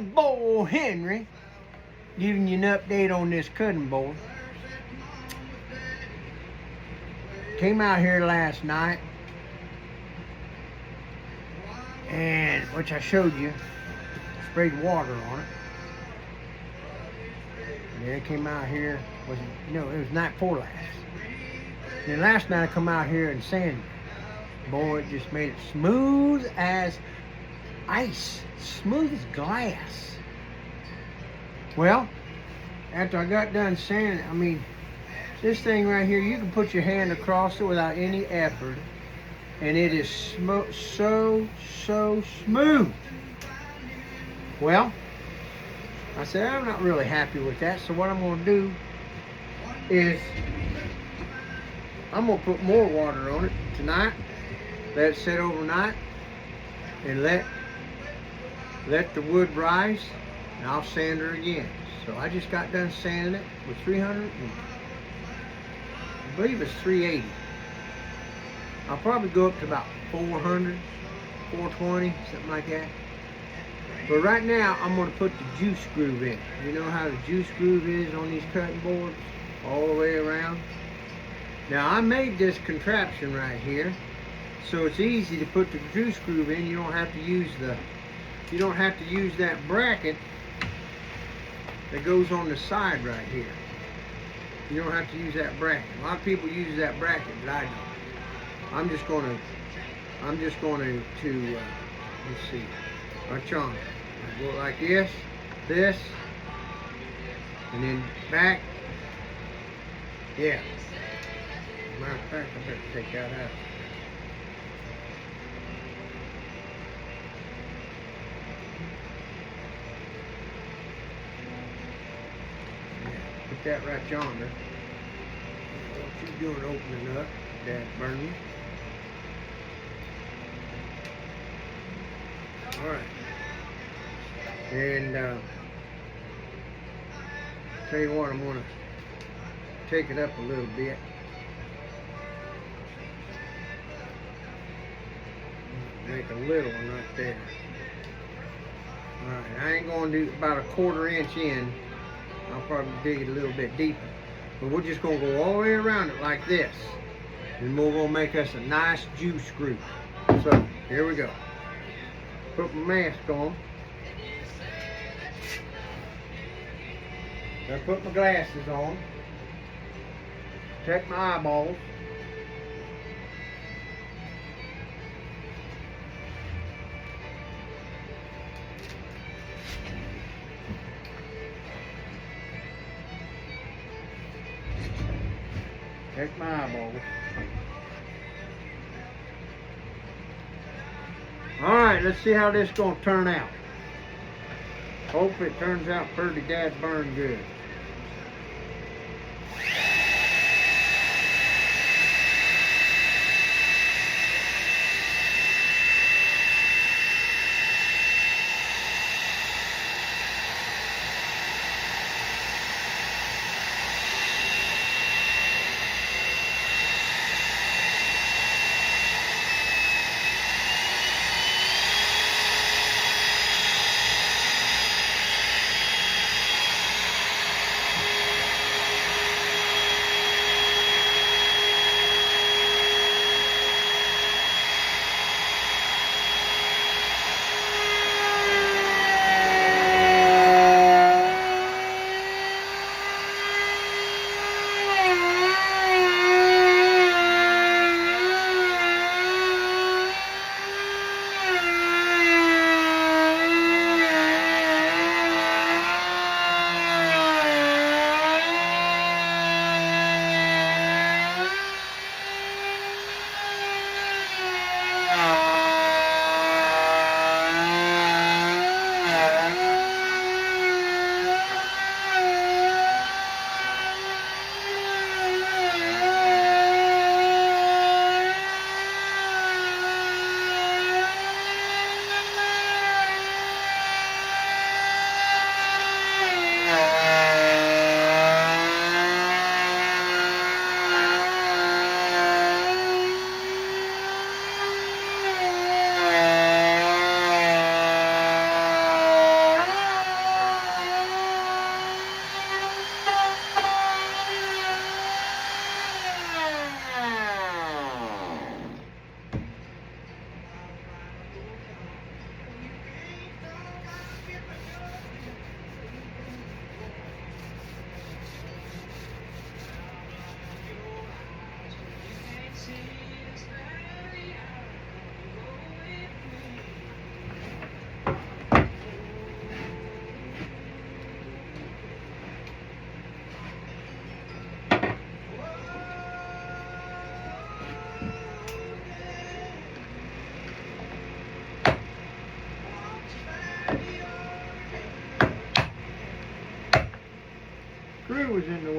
Boy Henry, giving you an update on this cutting board. Came out here last night, and which I showed you, sprayed water on it. And then I came out here, it was night before last. Then last night I come out here and sanded it. Boy, it just made it smooth as ice, smooth as glass. Well, after I got done sanding, this thing right here, you can put your hand across it without any effort, and it is so smooth. Well, I said, I'm not really happy with that, so what I'm going to do is I'm going to put more water on it tonight, let it sit overnight, and let the wood rise, and I'll sand her again. So I just got done sanding it with 300, I believe it's 380. I'll probably go up to about 400, 420, something like that. But right now, I'm going to put the juice groove in. You know how the juice groove is on these cutting boards? All the way around. Now, I made this contraption right here, so it's easy to put the juice groove in. You don't have to use that bracket that goes on the side right here. You don't have to use that bracket. A lot of people use that bracket, but I don't. I'm just going to let's see, watch on. I go like this, and then back. Yeah. Matter of fact, I better take that out. Put that right yonder. What you doing opening up, Dad Bernie? Alright. And tell you what, I'm gonna take it up a little bit. Make a little one right there. Alright, I ain't gonna do about 1/4 inch in. I'll probably dig it a little bit deeper. But we're just going to go all the way around it like this. And we're going to make us a nice juice groove. So, here we go. Put my mask on. I put my glasses on. Check my eyeballs. Check my eyeballs. Alright, let's see how this is going to turn out. Hope it turns out pretty dadburn good. was in the